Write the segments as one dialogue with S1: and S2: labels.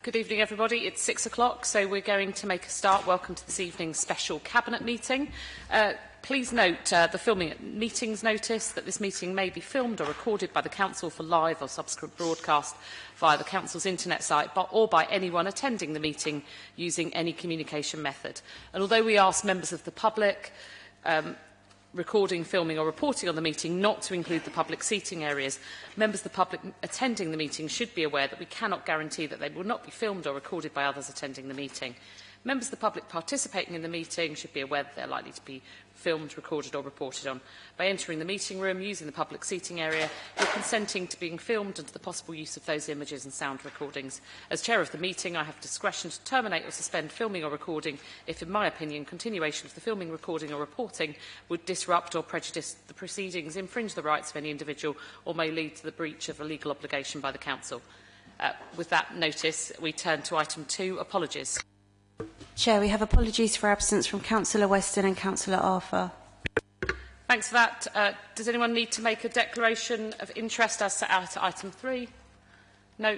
S1: Good evening, everybody. It's 6 o'clock, so we're going to make a start. Welcome to this evening's special Cabinet meeting. Please note the filming meetings notice that this meeting may be filmed or recorded by the Council for live or subsequent broadcast via the Council's internet site or by anyone attending the meeting using any communication method. And although we ask members of the public recording, filming or reporting on the meeting not to include the public seating areas, members of the public attending the meeting should be aware that we cannot guarantee that they will not be filmed or recorded by others attending the meeting. Members of the public participating in the meeting should be aware that they are likely to be filmed, recorded or reported on. By entering the meeting room using the public seating area, you're consenting to being filmed and to the possible use of those images and sound recordings. As chair of the meeting, I have discretion to terminate or suspend filming or recording if, in my opinion, continuation of the filming, recording or reporting would disrupt or prejudice the proceedings, infringe the rights of any individual or may lead to the breach of a legal obligation by the Council. With that notice, we turn to item 2, apologies.
S2: Chair, we have apologies for absence from Councillor Weston and Councillor Arthur.
S1: Thanks for that. Does anyone need to make a declaration of interest as set out at item 3? No.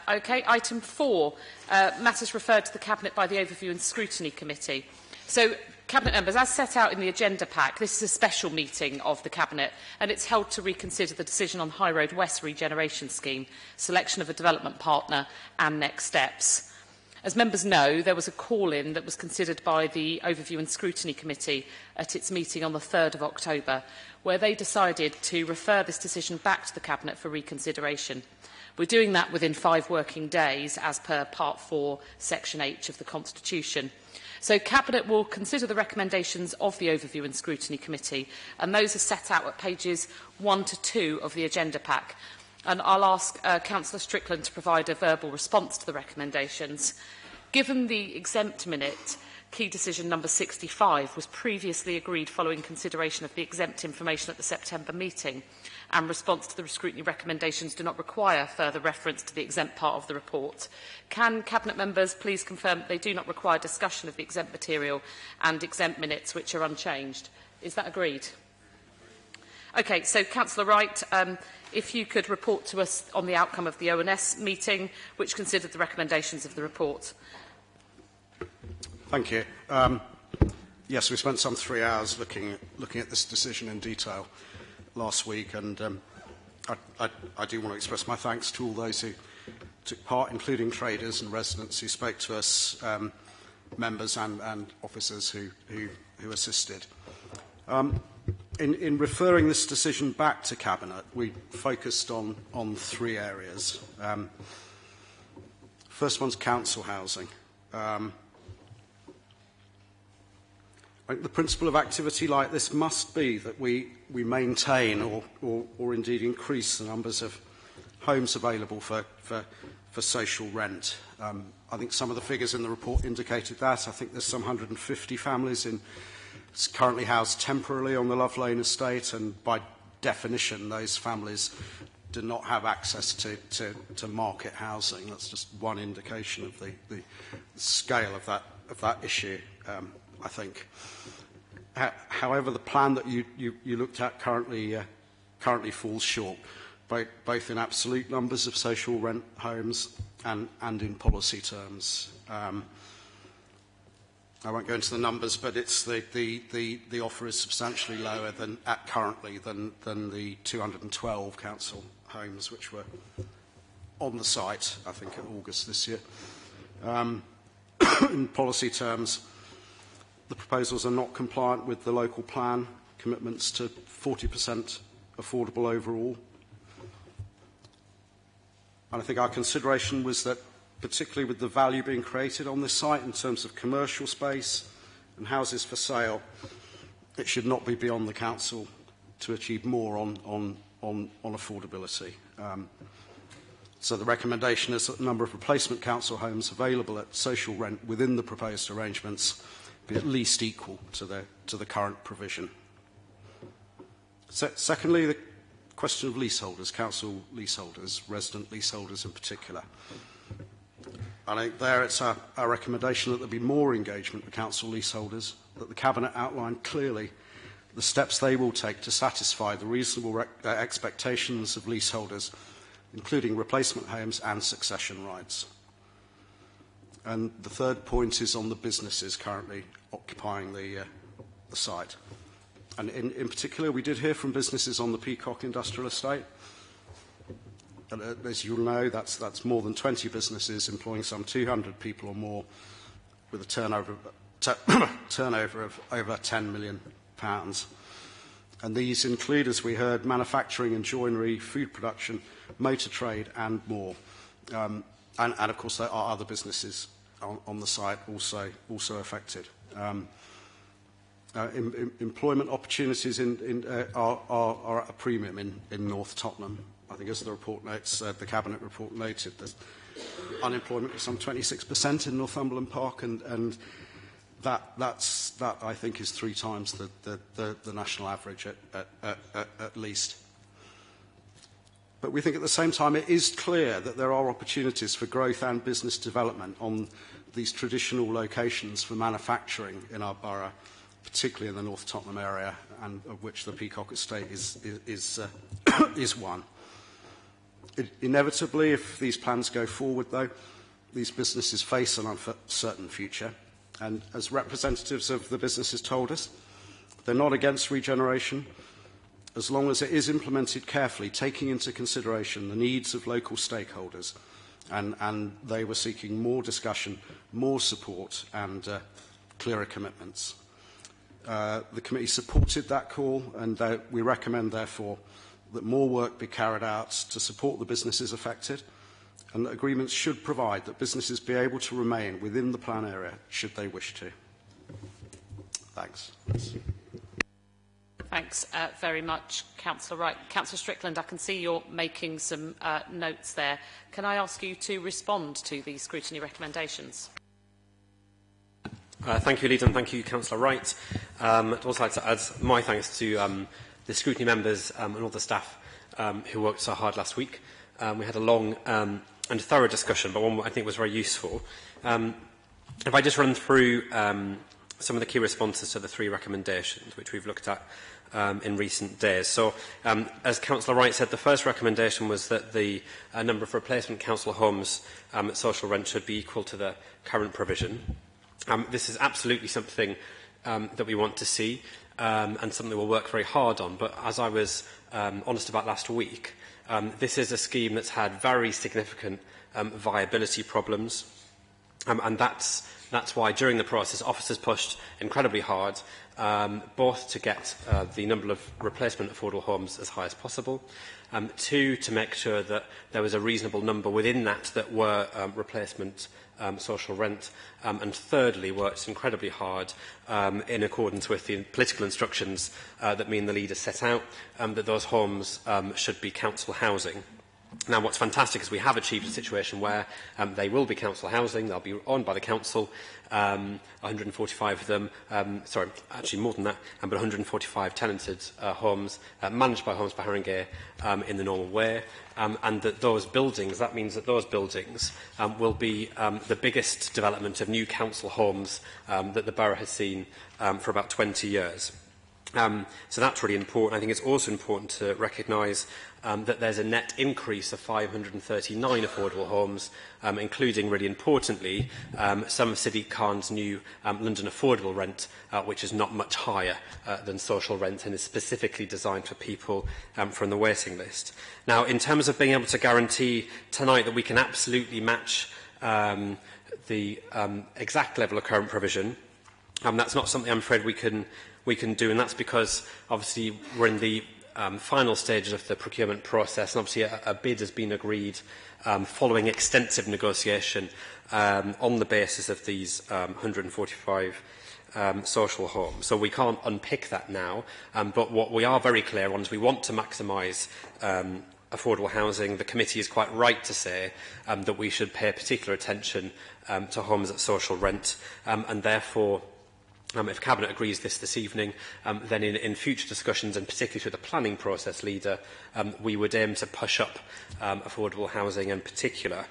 S1: OK. Item 4, matters referred to the Cabinet by the Overview and Scrutiny Committee. So, Cabinet members, as set out in the agenda pack, this is a special meeting of the Cabinet and it's held to reconsider the decision on High Road West regeneration scheme, selection of a development partner and next steps. As members know, there was a call-in that was considered by the Overview and Scrutiny Committee at its meeting on the 3rd of October, where they decided to refer this decision back to the Cabinet for reconsideration. We're doing that within 5 working days, as per Part 4, Section H of the Constitution. So Cabinet will consider the recommendations of the Overview and Scrutiny Committee, and those are set out at pages 1 to 2 of the agenda pack. And I'll ask Councillor Strickland to provide a verbal response to the recommendations. Given the exempt minute, key decision number 65 was previously agreed following consideration of the exempt information at the September meeting, and response to the scrutiny recommendations do not require further reference to the exempt part of the report. Can Cabinet members please confirm that they do not require discussion of the exempt material and exempt minutes, which are unchanged? Is that agreed? OK, so Councillor Wright, if you could report to us on the outcome of the ONS meeting, which considered the recommendations of the report.
S3: Thank you. Yes, we spent some 3 hours looking at this decision in detail last week, and I do want to express my thanks to all those who took part, including traders and residents who spoke to us, members and officers who assisted. In referring this decision back to Cabinet, we focused on 3 areas. First one's council housing. The principle of activity like this must be that we maintain or indeed increase the numbers of homes available for social rent. I think some of the figures in the report indicated that. I think there's some 150 families currently housed temporarily on the Love Lane estate, and by definition those families do not have access to market housing. That's just one indication of the scale of that issue, I think. However, the plan that you looked at currently falls short, both in absolute numbers of social rent homes and in policy terms. I won't go into the numbers, but it's the offer is substantially lower currently than the 212 council homes which were on the site, I think, in August this year. In policy terms, the proposals are not compliant with the local plan commitments to 40% affordable overall. And I think our consideration was that, particularly with the value being created on this site in terms of commercial space and houses for sale, it should not be beyond the council to achieve more on affordability. So the recommendation is that the number of replacement council homes available at social rent within the proposed arrangements be at least equal to the current provision. Secondly, the question of leaseholders, council leaseholders, resident leaseholders in particular. I think there it's our recommendation that there be more engagement with council leaseholders, that the Cabinet outline clearly the steps they will take to satisfy the reasonable expectations of leaseholders including replacement homes and succession rights. And the third point is on the businesses currently occupying the site. And in particular, we did hear from businesses on the Peacock Industrial Estate. And as you'll know, that's more than 20 businesses employing some 200 people or more with a turnover of over £10 million. And these include, as we heard, manufacturing and joinery, food production, motor trade and more. And of course, there are other businesses on the site also affected. Employment opportunities are at a premium in North Tottenham. I think as the report notes, the Cabinet report noted, there's unemployment of some 26% in Northumberland Park, and that I think is 3 times the national average at least. But we think at the same time it is clear that there are opportunities for growth and business development on these traditional locations for manufacturing in our borough, particularly in the North Tottenham area, and of which the Peacock Estate is one. Inevitably, if these plans go forward, though, these businesses face an uncertain future. And as representatives of the businesses told us, they're not against regeneration, as long as it is implemented carefully, taking into consideration the needs of local stakeholders. And they were seeking more discussion, more support, and clearer commitments. The committee supported that call, and we recommend, therefore, that more work be carried out to support the businesses affected, and that agreements should provide that businesses be able to remain within the plan area should they wish to. Thanks.
S1: Thanks very much, Councillor Wright. Councillor Strickland, I can see you're making some notes there. Can I ask you to respond to these scrutiny recommendations?
S4: Thank you, Leader, and thank you, Councillor Wright. I'd also like to add my thanks to the scrutiny members and all the staff who worked so hard last week. We had a long and thorough discussion, but one I think was very useful. If I just run through some of the key responses to the 3 recommendations, which we've looked at in recent days. So, as Councillor Wright said, the first recommendation was that the number of replacement council homes at social rent should be equal to the current provision. This is absolutely something that we want to see, and something we'll work very hard on. But as I was honest about last week, this is a scheme that's had very significant viability problems, and that's why during the process officers pushed incredibly hard, both to get the number of replacement affordable homes as high as possible, 2, to make sure that there was a reasonable number within that were replacement social rent, and thirdly worked incredibly hard in accordance with the political instructions that me and the leaders set out, that those homes should be council housing. Now, what's fantastic is we have achieved a situation where they will be council housing. They'll be owned by the council, 145 of them, sorry, actually more than that, but 145 tenanted homes managed by Homes for Haringey in the normal way. And that those buildings, that means that those buildings will be the biggest development of new council homes that the borough has seen for about 20 years. So that's really important. I think it's also important to recognise that there's a net increase of 539 affordable homes, including, really importantly, some of Sadiq Khan's new London affordable rent, which is not much higher than social rent and is specifically designed for people from the waiting list. Now, in terms of being able to guarantee tonight that we can absolutely match the exact level of current provision, that's not something I'm afraid we can do, and that's because obviously we're in the final stages of the procurement process, and obviously a bid has been agreed following extensive negotiation on the basis of these 145 social homes. So we can't unpick that now, but what we are very clear on is we want to maximise affordable housing. The committee is quite right to say that we should pay particular attention to homes at social rent, and therefore if Cabinet agrees this evening, then in future discussions, and particularly through the planning process, Leader, we would aim to push up affordable housing in particular,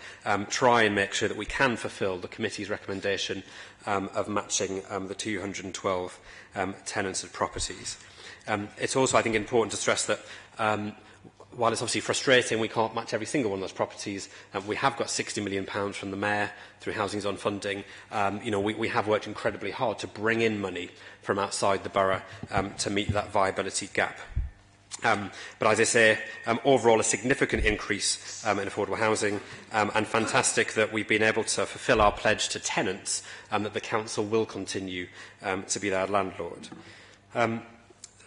S4: try and make sure that we can fulfil the committee's recommendation of matching the 212 tenanted properties. It's also, I think, important to stress that while it's obviously frustrating we can't match every single one of those properties, we have got £60 million from the Mayor through Housing Zone funding. We have worked incredibly hard to bring in money from outside the borough to meet that viability gap. But as I say, overall a significant increase in affordable housing, and fantastic that we've been able to fulfil our pledge to tenants that the council will continue to be their landlord.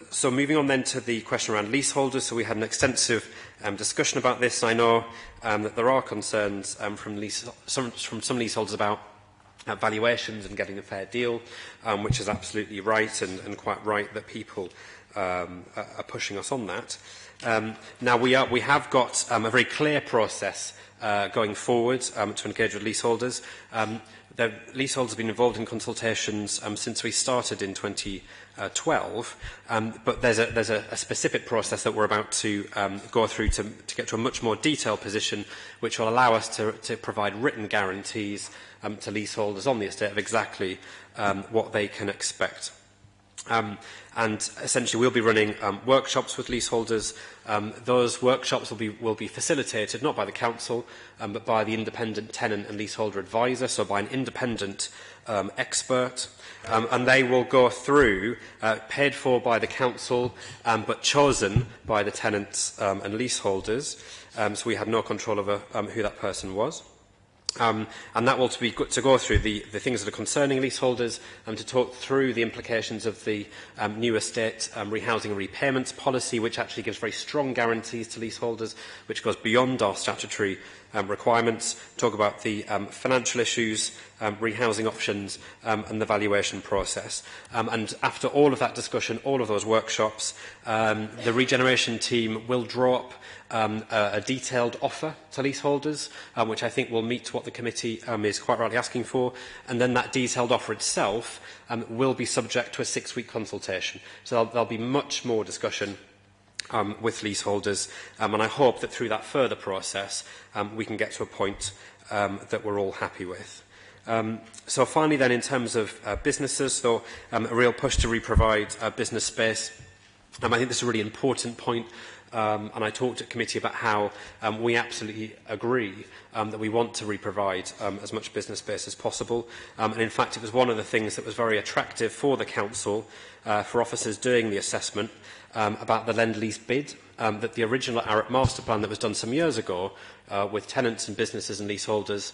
S4: So moving on then to the question around leaseholders. So we had an extensive discussion about this. I know that there are concerns from some leaseholders about valuations and getting a fair deal, which is absolutely right and quite right that people are pushing us on that. Now we have got a very clear process going forward to engage with leaseholders. The leaseholders have been involved in consultations since we started in 2012, but there's a specific process that we're about to go through to get to a much more detailed position, which will allow us to provide written guarantees to leaseholders on the estate of exactly what they can expect. And essentially we'll be running workshops with leaseholders. Those workshops will be facilitated not by the council but by the independent tenant and leaseholder advisor, so by an independent expert, and they will go through, paid for by the council but chosen by the tenants and leaseholders, so we had no control over who that person was. And that will be to go through the things that are concerning leaseholders and to talk through the implications of the new estate rehousing and repayments policy, which actually gives very strong guarantees to leaseholders, which goes beyond our statutory requirements, talk about the financial issues, rehousing options and the valuation process. And after all of that discussion, all of those workshops, the regeneration team will draw up a detailed offer to leaseholders, which I think will meet what the committee is quite rightly asking for, and then that detailed offer itself will be subject to a 6-week consultation. So there'll be much more discussion with leaseholders, and I hope that through that further process we can get to a point that we're all happy with. So finally then, in terms of businesses, so a real push to re-provide business space. I think this is a really important point. And I talked at committee about how we absolutely agree that we want to re-provide as much business space as possible. And in fact, it was one of the things that was very attractive for the council, for officers doing the assessment, about the Lend-Lease bid, that the original Arup master plan that was done some years ago with tenants and businesses and leaseholders.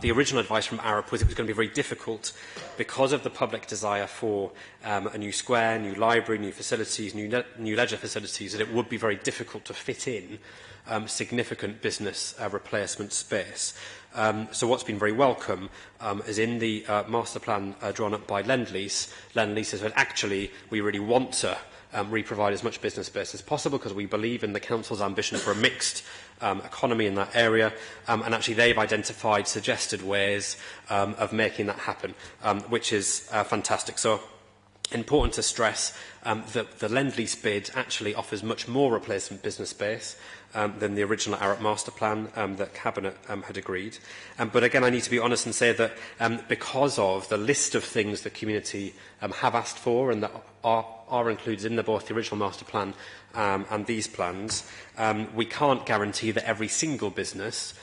S4: The original advice from Arup was it was going to be very difficult because of the public desire for a new square, new library, new facilities, new leisure facilities, that it would be very difficult to fit in significant business replacement space. So what's been very welcome is in the master plan drawn up by Lend-Lease, Lend-Lease has said, actually, we really want to re-provide as much business space as possible because we believe in the council's ambition for a mixed economy in that area, and actually they've identified suggested ways of making that happen, which is fantastic. So important to stress that the Lend-Lease bid actually offers much more replacement business space than the original Arup master plan that Cabinet had agreed. But again, I need to be honest and say that because of the list of things the community have asked for and that are included in both the original master plan and these plans, we can't guarantee that every single business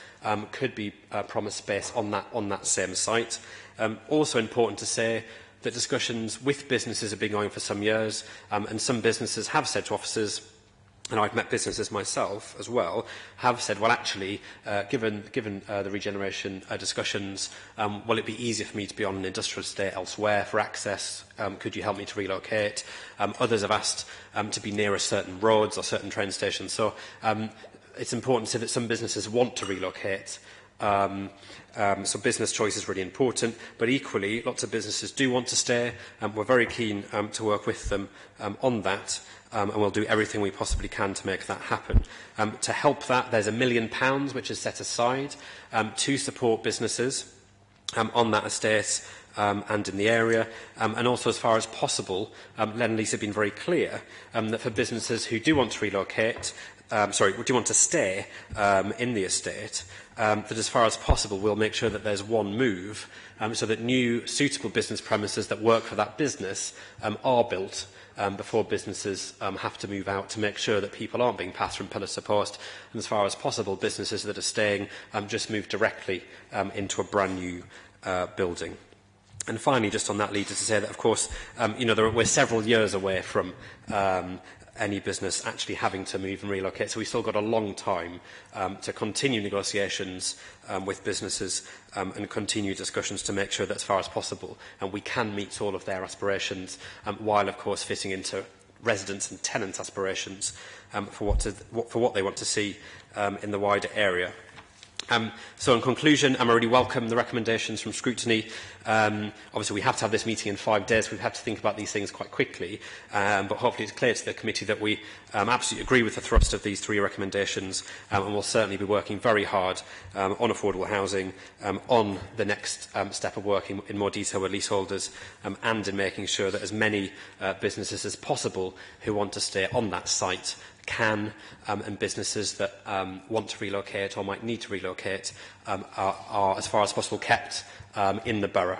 S4: could be promised space on that same site. Also important to say that discussions with businesses have been going for some years, and some businesses have said to officers, and I've met businesses myself as well, have said, well, actually, given the regeneration discussions, will it be easier for me to be on an industrial estate elsewhere for access? Could you help me to relocate? Others have asked to be nearer certain roads or certain train stations. So it's important to say that some businesses want to relocate. So business choice is really important, but equally, lots of businesses do want to stay, and we're very keen to work with them on that. And we'll do everything we possibly can to make that happen. To help that, there's £1 million which is set aside to support businesses on that estate and in the area. And also, as far as possible, Lend-Lease have been very clear that for businesses who do want to relocate, do want to stay in the estate, that as far as possible we'll make sure that there's one move so that new suitable business premises that work for that business are built before businesses have to move out, to make sure that people aren't being passed from pillar to post, and as far as possible businesses that are staying just move directly into a brand new building. And finally, just on that lead, is to say that, of course, we're several years away from any business actually having to move and relocate. So we've still got a long time to continue negotiations with businesses and continue discussions to make sure that, as far as possible, we can meet all of their aspirations, while, of course, fitting into residents' and tenants' aspirations for what they want to see in the wider area. So in conclusion, I really welcome the recommendations from scrutiny. Obviously, we have to have this meeting in 5 days. We've had to think about these things quite quickly. But hopefully it's clear to the committee that we absolutely agree with the thrust of these 3 recommendations, and will certainly be working very hard on affordable housing, on the next step of working in more detail with leaseholders, and in making sure that as many businesses as possible who want to stay on that site can, and businesses that want to relocate or might need to relocate are as far as possible kept in the borough.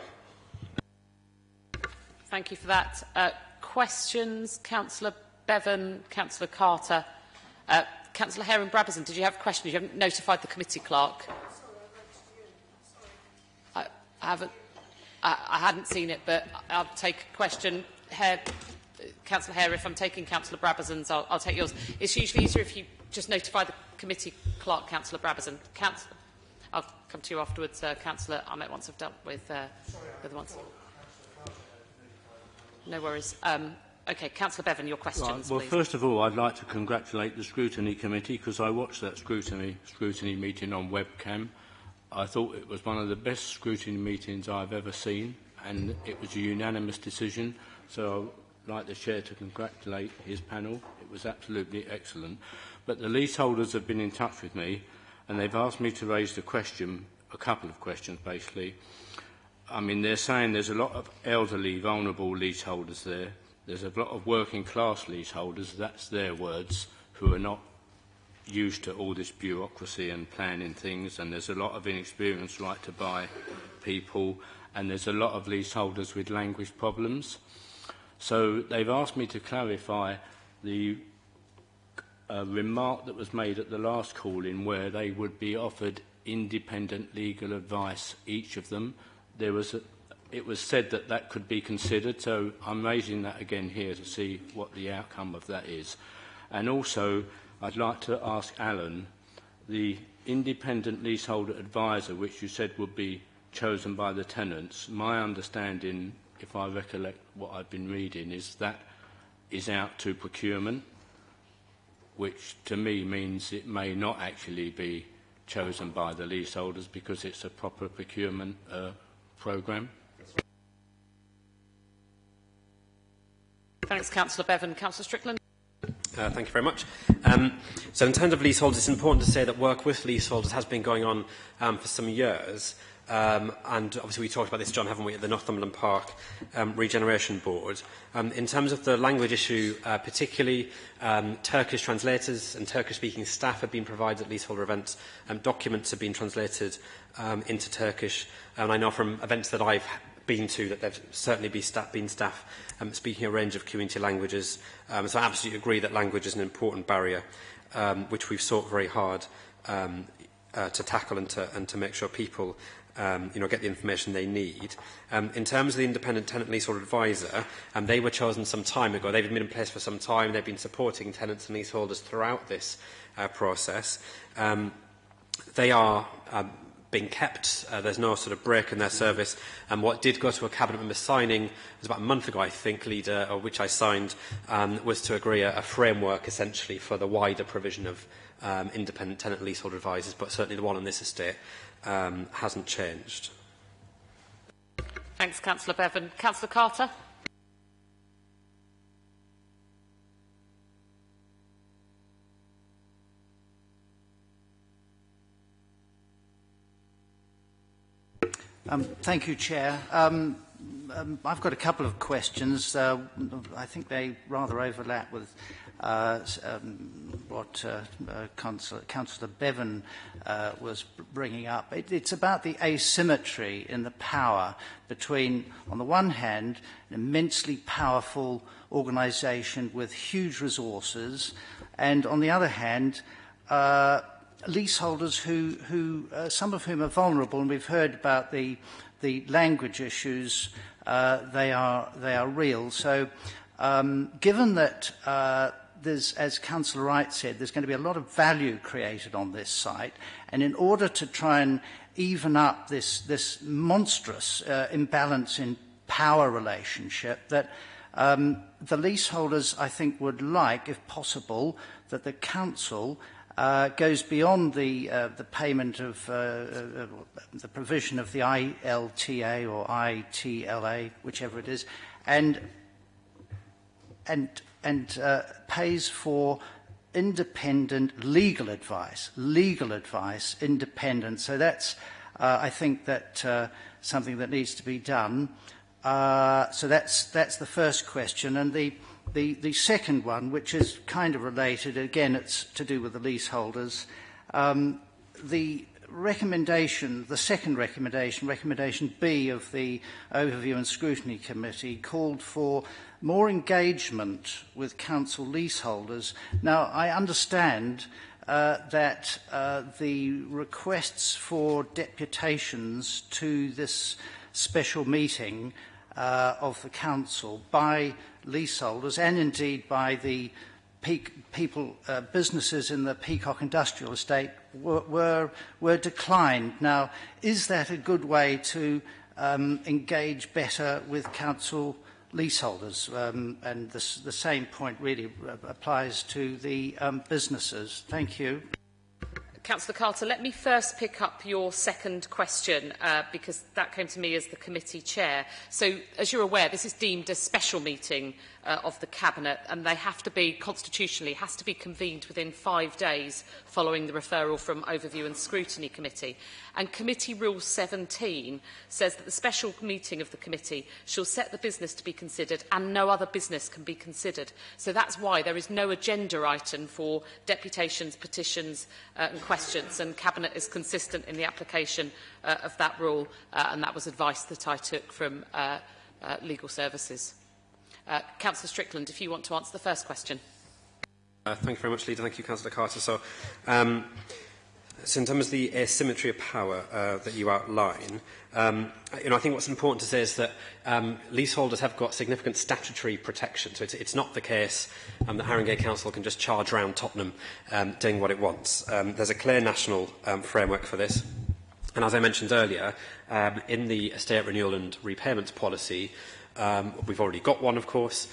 S1: Thank you for that. Questions? Councillor Bevan, Councillor Carter. Councillor Haringey-Brabazon, did you have questions? You haven't notified the committee clerk. I hadn't seen it, but I'll take a question. Councillor Hare, if I'm taking Councillor Brabazon's, I'll take yours. It's usually easier if you just notify the committee clerk, Councillor Brabazon. I'll come to you afterwards, Councillor Ahmet, once I've dealt with the other ones. No worries. OK, Councillor Bevan, your questions,
S5: right. Well,
S1: please.
S5: first of all, I'd like to congratulate the Scrutiny Committee, because I watched that scrutiny meeting on webcam. I thought it was one of the best scrutiny meetings I've ever seen, and it was a unanimous decision. So I'd like the Chair to congratulate his panel. It was absolutely excellent. But the leaseholders have been in touch with me, and they've asked me to raise the question, a couple of questions basically. I mean, they're saying there's a lot of elderly, vulnerable leaseholders there. There's a lot of working class leaseholders, that's their words, who are not used to all this bureaucracy and planning things, and there's a lot of inexperienced right to buy people, and there's a lot of leaseholders with language problems. So they've asked me to clarify the remark that was made at the last call-in, where they would be offered independent legal advice, each of them. It was said that that could be considered, so I'm raising that again here to see what the outcome of that is. And also, I'd like to ask Alan, the independent leaseholder advisor, which you said would be chosen by the tenants, my understanding, if I recollect what I've been reading, is that is out to procurement, which to me means it may not actually be chosen by the leaseholders because it's a proper procurement programme.
S1: Thanks, Councillor Bevan. Councillor Strickland.
S4: Thank you very much. So in terms of leaseholders, it's important to say that work with leaseholders has been going on for some years. And obviously we talked about this, John, haven't we, at the Northumberland Park Regeneration Board. In terms of the language issue, particularly Turkish translators and Turkish-speaking staff have been provided at leaseholder events. Documents have been translated into Turkish. And I know from events that I've been to that there've certainly been staff speaking a range of community languages. So I absolutely agree that language is an important barrier, which we've sought very hard to tackle and to make sure people get the information they need. In terms of the independent tenant leaseholder advisor, they were chosen some time ago. They've been in place for some time. They've been supporting tenants and leaseholders throughout this process. They are being kept. There's no sort of break in their service. And what did go to a cabinet member signing, it was about a month ago, I think, Leader, or which I signed, was to agree a framework essentially for the wider provision of independent tenant leaseholder advisors, but certainly the one on this estate hasn't changed.
S1: Thanks, Councillor Bevan. Councillor Carter.
S6: Thank you, Chair. I've got a couple of questions. I think they rather overlap with what Councillor Bevan was bringing up. It's about the asymmetry in the power between, on the one hand, an immensely powerful organisation with huge resources, and on the other hand, leaseholders who some of whom are vulnerable, and we've heard about the language issues. They are real. So, given that there's, as Councillor Wright said, there's going to be a lot of value created on this site, and in order to try and even up this monstrous imbalance in power relationship, that the leaseholders, I think, would like, if possible, that the council goes beyond the payment of the provision of the ILTA or ITLA, whichever it is, and pays for independent legal advice, independent. So that's, I think, that something that needs to be done. So that's the first question, and the second one, which is kind of related, again, it's to do with the leaseholders. The recommendation, the second recommendation, recommendation B of the Overview and Scrutiny Committee, called for more engagement with council leaseholders. Now, I understand that the requests for deputations to this special meeting of the council by leaseholders and indeed by the businesses in the Peacock Industrial Estate were declined. Now, is that a good way to engage better with council leaseholders? And the same point really applies to the businesses. Thank you.
S1: Councillor Carter, let me first pick up your second question because that came to me as the committee chair. So, as you're aware, this is deemed a special meeting of the Cabinet, and they have to be, constitutionally, has to be convened within 5 days following the referral from Overview and Scrutiny Committee. And Committee Rule 17 says that the special meeting of the committee shall set the business to be considered and no other business can be considered. So that's why there is no agenda item for deputations, petitions and questions, and Cabinet is consistent in the application of that rule, and that was advice that I took from legal services. Councillor Strickland, if you want to answer the first question.
S4: Thank you very much, Leader. Thank you, Councillor Carter. So in terms of the asymmetry of power that you outline, I think what's important to say is that leaseholders have got significant statutory protection. So it's not the case that Haringey Council can just charge around Tottenham doing what it wants. There's a clear national framework for this. And as I mentioned earlier, in the estate renewal and repayment policy, we've already got one, of course,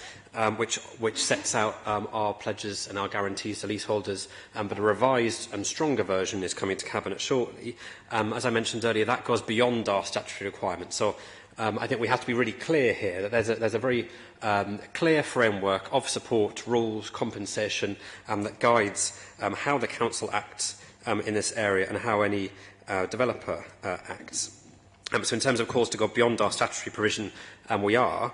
S4: which sets out our pledges and our guarantees to leaseholders, but a revised and stronger version is coming to Cabinet shortly. As I mentioned earlier, that goes beyond our statutory requirements. So I think we have to be really clear here that there's a very clear framework of support, rules, compensation that guides how the Council acts in this area and how any developer acts. So in terms of calls to go beyond our statutory provision, we are.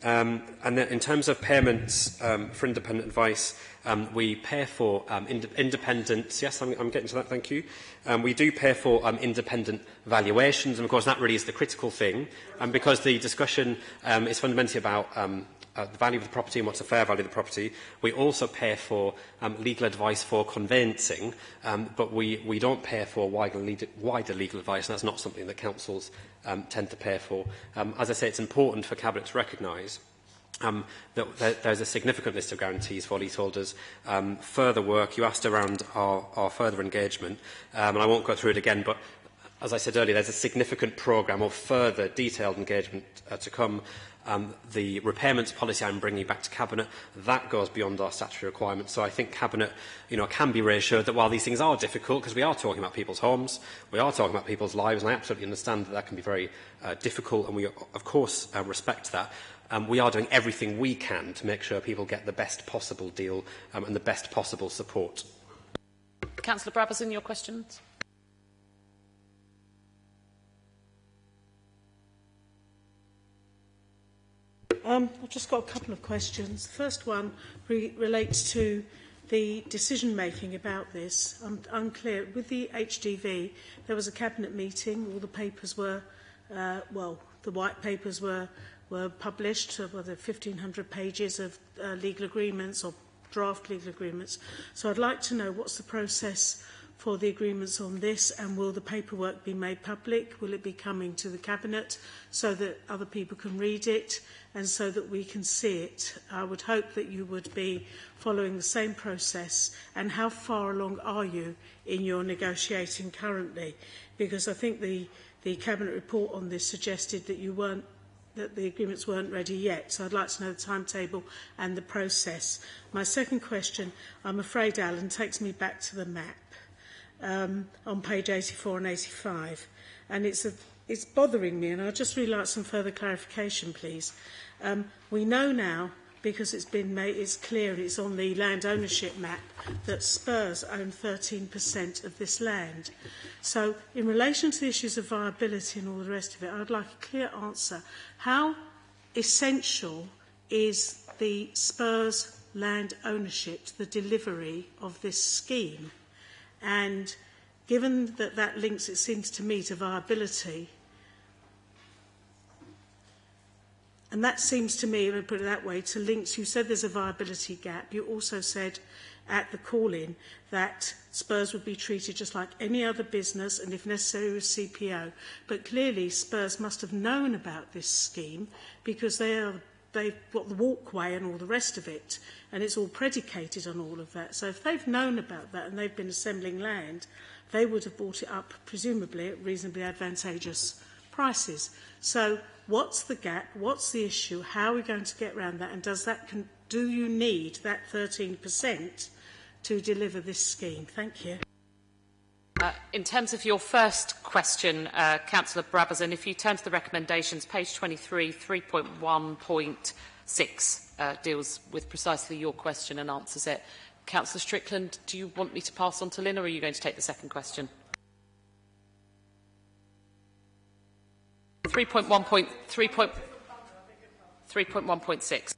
S4: And then in terms of payments for independent advice, we pay for independent... Yes, I'm getting to that, thank you. We do pay for independent valuations, and of course that really is the critical thing, because the discussion is fundamentally about the value of the property and what's the fair value of the property. We also pay for legal advice for conveyancing, but we don't pay for wider legal advice, and that's not something that councils tend to pay for. As I say, it's important for Cabinet to recognise that there's a significant list of guarantees for leaseholders. Further work, you asked around our further engagement, and I won't go through it again, but as I said earlier, there's a significant programme of further detailed engagement to come. The repayments policy I'm bringing back to Cabinet, that goes beyond our statutory requirements. So I think Cabinet can be reassured that while these things are difficult, because we are talking about people's homes, we are talking about people's lives, and I absolutely understand that that can be very difficult, and we, of course, respect that. We are doing everything we can to make sure people get the best possible deal and the best possible support.
S1: Councillor Brabazon, your questions?
S7: I've just got a couple of questions. The first one relates to the decision-making about this. I'm unclear. With the HDV, there was a cabinet meeting. All the papers were, the white papers were published. There 1,500 pages of legal agreements or draft legal agreements. So I'd like to know what's the process for the agreements on this, and will the paperwork be made public? Will it be coming to the Cabinet so that other people can read it and so that we can see it? I would hope that you would be following the same process. And how far along are you in your negotiating currently? Because I think the Cabinet report on this suggested that that the agreements weren't ready yet. So I'd like to know the timetable and the process. My second question, I'm afraid, Alan, takes me back to the map. On page 84 and 85, and it's bothering me, and I'd just really like some further clarification, please. We know now, because it's clear, and it's on the land ownership map, that Spurs own 13% of this land. So, in relation to the issues of viability and all the rest of it, I'd like a clear answer. How essential is the Spurs land ownership to the delivery of this scheme? And given that that links, it seems to me, to viability, and that seems to me, if I put it that way, to links, you said there's a viability gap. You also said at the call-in that Spurs would be treated just like any other business and, if necessary, with CPO. But clearly, Spurs must have known about this scheme because they've got the walkway and all the rest of it, and it's all predicated on all of that. So if they've known about that and they've been assembling land, they would have bought it up, presumably, at reasonably advantageous prices. So what's the gap? What's the issue? How are we going to get around that? And do you need that 13% to deliver this scheme? Thank you.
S1: In terms of your first question, Councillor Brabazon, if you turn to the recommendations, page 23, 3.1.6 deals with precisely your question and answers it. Councillor Strickland, do you want me to pass on to Lynn, or are you going to take the second question? 3.1.6.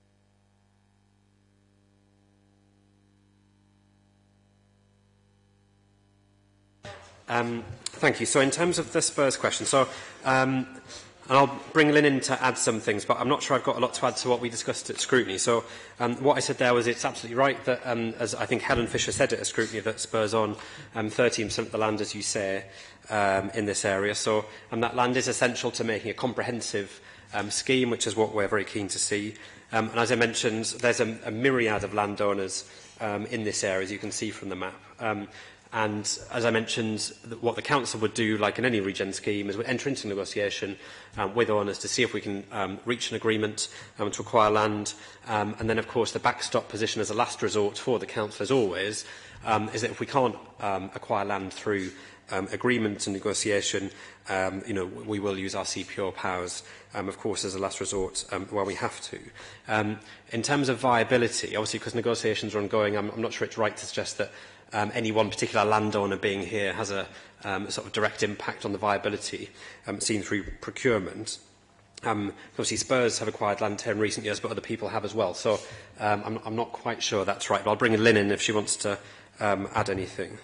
S4: Thank you. So in terms of the Spurs question, and I'll bring Lynn in to add some things, but I'm not sure I've got a lot to add to what we discussed at scrutiny. So what I said there was it's absolutely right that, as I think Helen Fisher said at scrutiny, that Spurs on 13% of the land, as you say, in this area. So that land is essential to making a comprehensive scheme, which is what we're very keen to see. And as I mentioned, there's a myriad of landowners in this area, as you can see from the map. And as I mentioned, what the Council would do, like in any regen scheme, is we'd enter into negotiation with owners to see if we can reach an agreement to acquire land. And then, of course, the backstop position as a last resort for the Council, as always, is that if we can't acquire land through agreement and negotiation, we will use our CPO powers, of course, as a last resort where we have to. In terms of viability, obviously, because negotiations are ongoing, I'm not sure it's right to suggest that any one particular landowner being here has a sort of direct impact on the viability seen through procurement. Obviously, Spurs have acquired land here in recent years, but other people have as well. So I'm not quite sure that's right, but I'll bring Lynn in if she wants to add anything.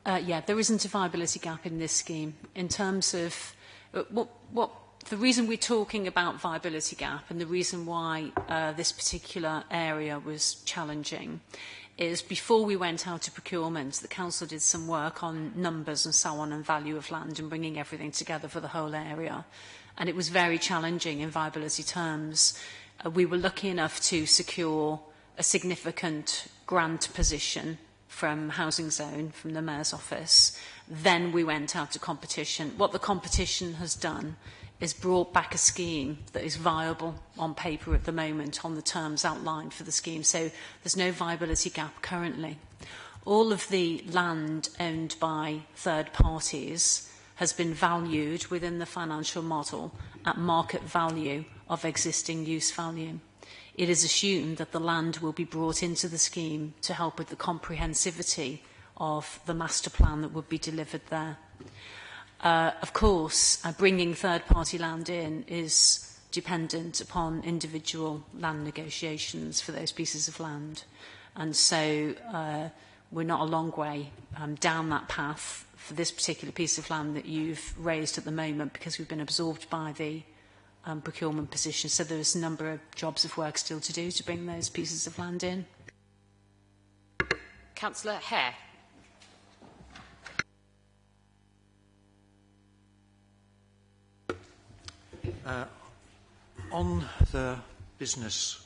S8: Yeah, there isn't a viability gap in this scheme. In terms of the reason we're talking about viability gap and the reason why this particular area was challenging is before we went out to procurement, the Council did some work on numbers and so on and value of land and bringing everything together for the whole area. And it was very challenging in viability terms. We were lucky enough to secure a significant grant position from Housing Zone, from the Mayor's office. Then we went out to competition. What the competition has done is brought back a scheme that is viable on paper at the moment on the terms outlined for the scheme. So there's no viability gap currently. All of the land owned by third parties has been valued within the financial model at market value of existing use value. It is assumed that the land will be brought into the scheme to help with the comprehensivity of the master plan that would be delivered there. Of course, bringing third-party land in is dependent upon individual land negotiations for those pieces of land. And so we're not a long way down that path for this particular piece of land that you've raised at the moment, because we've been absorbed by the procurement position. So there's a number of jobs of work still to do to bring those pieces of land in.
S1: Councillor Hare.
S9: On the businesses,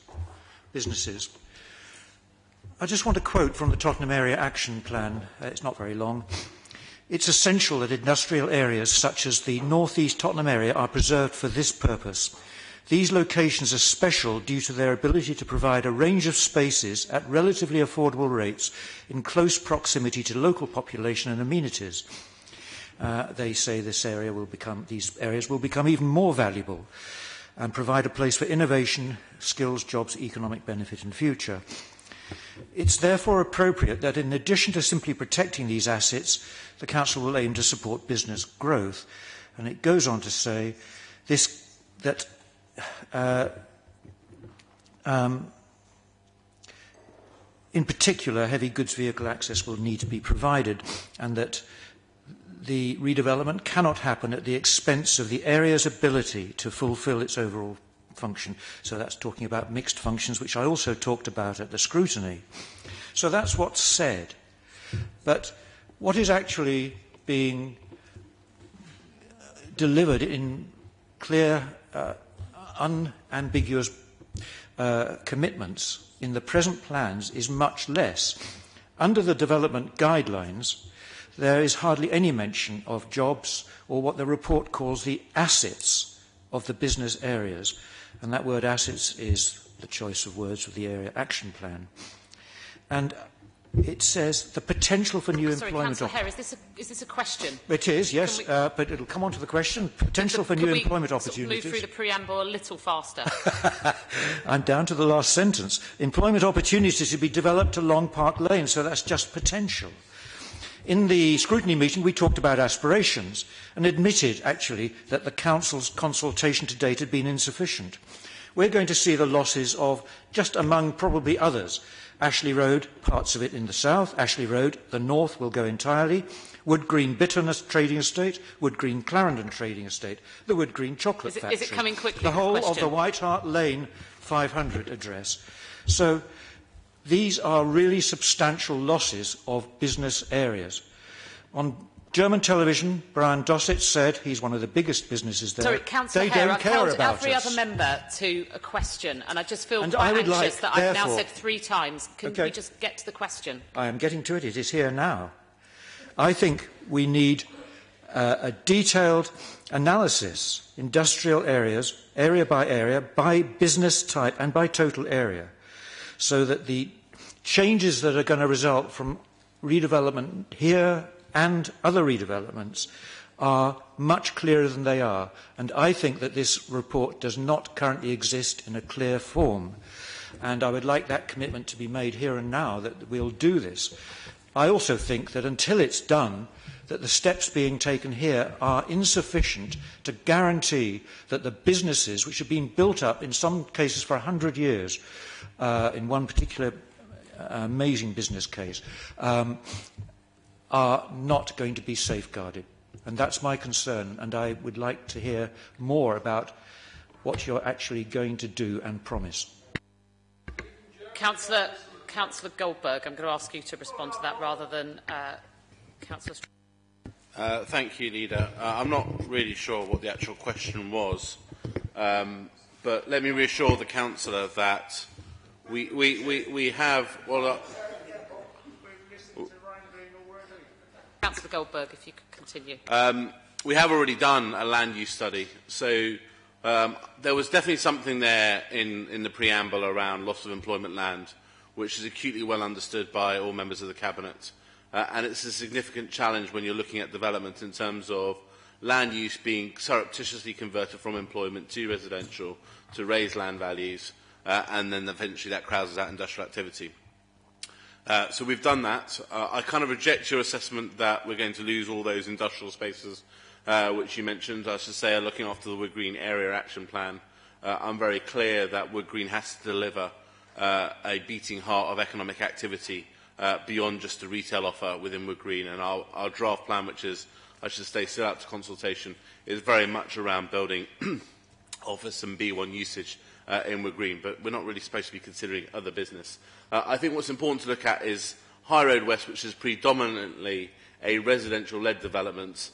S9: I just want to quote from the Tottenham Area Action Plan. It's not very long. It's essential that industrial areas such as the North East Tottenham area are preserved for this purpose. These locations are special due to their ability to provide a range of spaces at relatively affordable rates in close proximity to local population and amenities. They say these areas will become even more valuable and provide a place for innovation, skills, jobs, economic benefit in future. It's therefore appropriate that in addition to simply protecting these assets, the Council will aim to support business growth. And it goes on to say that in particular, heavy goods vehicle access will need to be provided, and that the redevelopment cannot happen at the expense of the area's ability to fulfil its overall function. So that's talking about mixed functions, which I also talked about at the scrutiny. So that's what's said. But what is actually being delivered in clear, unambiguous commitments in the present plans is much less. Under the development guidelines, there is hardly any mention of jobs or what the report calls the assets of the business areas. And that word assets is the choice of words for the area action plan. And it says the potential for new employment...
S1: Sorry, Councillor Hare, is this a question?
S9: It is, yes, but it'll come on to the question. Potential for new employment opportunities.
S1: Move through the preamble a little faster.
S9: I'm down to the last sentence. Employment opportunities to be developed along Park Lane, so that's just potential. In the scrutiny meeting, we talked about aspirations and admitted, actually, that the Council's consultation to date had been insufficient. We're going to see the losses of, just among probably others, Ashley Road, parts of it in the south, Ashley Road, the north will go entirely, Wood Green Bitterness Trading Estate, Wood Green Clarendon Trading Estate, the Wood Green Chocolate Factory.
S1: Is it coming quickly?
S9: The whole of the White Hart Lane 500 address. So these are really substantial losses of business areas. On German television, Brian Dossett said he's one of the biggest businesses there.
S1: Sorry, Councillor Hare, I've held every other member to a question, and I just feel quite anxious that I've now said 3 times. Can we just get to the question?
S9: I am getting to it. It is here now. I think we need a detailed analysis, industrial areas, area, by business type and by total area, so that the changes that are going to result from redevelopment here and other redevelopments are much clearer than they are. And I think that this report does not currently exist in a clear form. And I would like that commitment to be made here and now, that we'll do this. I also think that until it's done, that the steps being taken here are insufficient to guarantee that the businesses, which have been built up in some cases for 100 years, in one particular amazing business case, are not going to be safeguarded. And that's my concern, and I would like to hear more about what you're actually going to do and promise.
S1: Councillor Goldberg, I'm going to ask you to respond to that rather than Councillor
S10: Thank you, Leader. I'm not really sure what the actual question was, but let me reassure the Councillor that we have... Well,
S1: Councillor Goldberg, if you could continue.
S10: We have already done a land use study, so there was definitely something there in the preamble around loss of employment land, which is acutely well understood by all members of the Cabinet. And it's a significant challenge when you're looking at development in terms of land use being surreptitiously converted from employment to residential to raise land values, and then eventually that crowds out industrial activity. So we've done that. I kind of reject your assessment that we're going to lose all those industrial spaces which you mentioned. I should say are looking after the Wood Green Area Action Plan. I'm very clear that Wood Green has to deliver a beating heart of economic activity beyond just the retail offer within Wood Green. And our draft plan, which is, I should say, still out to consultation, is very much around building office and B1 usage in Wood Green. But we're not really supposed to be considering other business. I think what's important to look at is High Road West, which is predominantly a residential-led development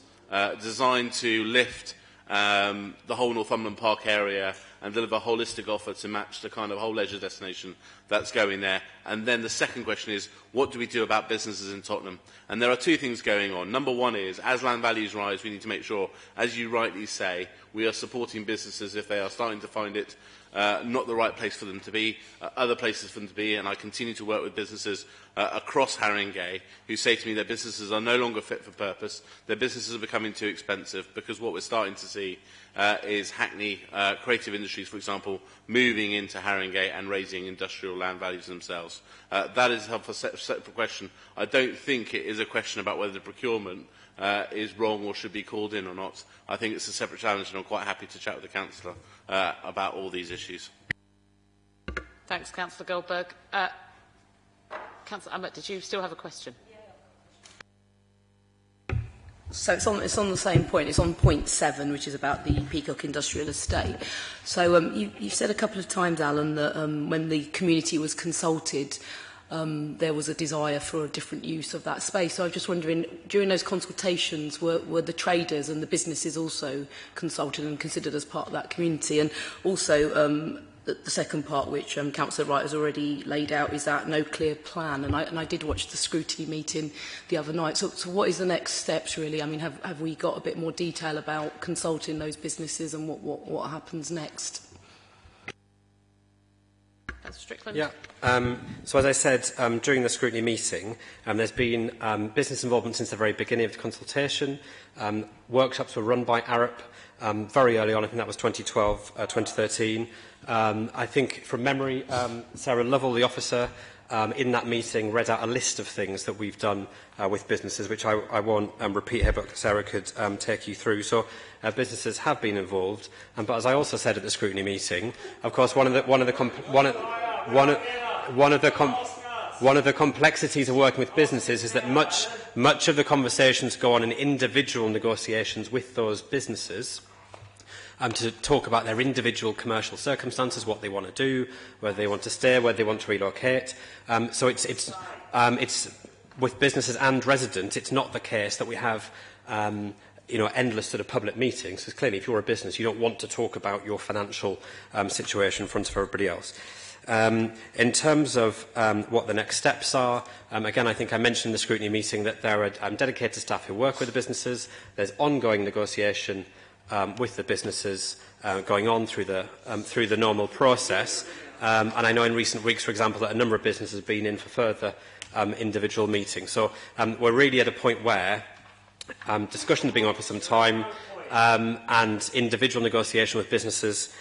S10: designed to lift the whole Northumberland Park area and deliver a holistic offer to match the kind of whole leisure destination that's going there. And then the second question is, what do we do about businesses in Tottenham? And there are two things going on. Number one is, as land values rise, we need to make sure, as you rightly say, we are supporting businesses if they are starting to find it not the right place for them to be, other places for them to be, and I continue to work with businesses across Haringey who say to me their businesses are no longer fit for purpose, their businesses are becoming too expensive, because what we're starting to see is Hackney creative industries, for example, moving into Haringey and raising industrial land values themselves. That is a separate question. I don't think it is a question about whether the procurement is wrong or should be called in or not. I think it's a separate challenge, and I'm quite happy to chat with the Councillor about all these issues.
S1: Thanks, Councillor Goldberg. Councillor Ammett, did you still have a question?
S11: So it's on the same point. It's on point 7, which is about the Peacock Industrial Estate. So you've said a couple of times, Alan, that when the community was consulted, there was a desire for a different use of that space. So I'm just wondering, during those consultations, were the traders and the businesses also consulted and considered as part of that community? And also, the second part, which Councillor Wright has already laid out, is that no clear plan. And I did watch the scrutiny meeting the other night. So what is the next steps, really? I mean, have we got a bit more detail about consulting those businesses and what happens next?
S1: Strickland?
S4: Yeah. So as I said during the scrutiny meeting, there's been business involvement since the very beginning of the consultation. Workshops were run by ARUP very early on. I think that was 2012, 2013. I think from memory, Sarah Lovell, the officer, in that meeting read out a list of things that we've done with businesses, which I won't repeat here, but Sarah could take you through. So businesses have been involved, but as I also said at the scrutiny meeting, of course, one of the complexities of working with businesses is that much of the conversations go on in individual negotiations with those businesses. To talk about their individual commercial circumstances, what they want to do, whether they want to stay, whether they want to relocate. So it's with businesses and residents, it's not the case that we have endless sort of public meetings. Because clearly, if you're a business, you don't want to talk about your financial situation in front of everybody else. In terms of what the next steps are, again, I think I mentioned in the scrutiny meeting that there are dedicated staff who work with the businesses. There's ongoing negotiation with the businesses going on through the normal process. And I know in recent weeks, for example, that a number of businesses have been in for further individual meetings. So we're really at a point where discussions are being on for some time and individual negotiation with businesses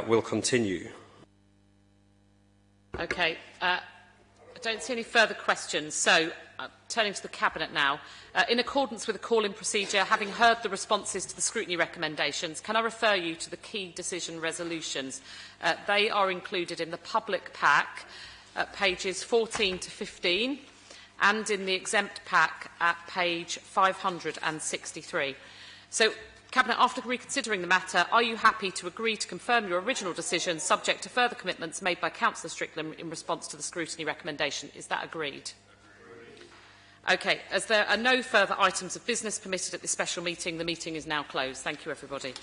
S4: will continue.
S1: Okay. I don't see any further questions. So, turning to the Cabinet now. In accordance with the call-in procedure, having heard the responses to the scrutiny recommendations, can I refer you to the key decision resolutions? They are included in the public pack at pages 14 to 15 and in the exempt pack at page 563. So, Cabinet, after reconsidering the matter, are you happy to agree to confirm your original decision subject to further commitments made by Councillor Strickland in response to the scrutiny recommendation? Is that agreed? Okay, as there are no further items of business permitted at this special meeting, the meeting is now closed. Thank you, everybody.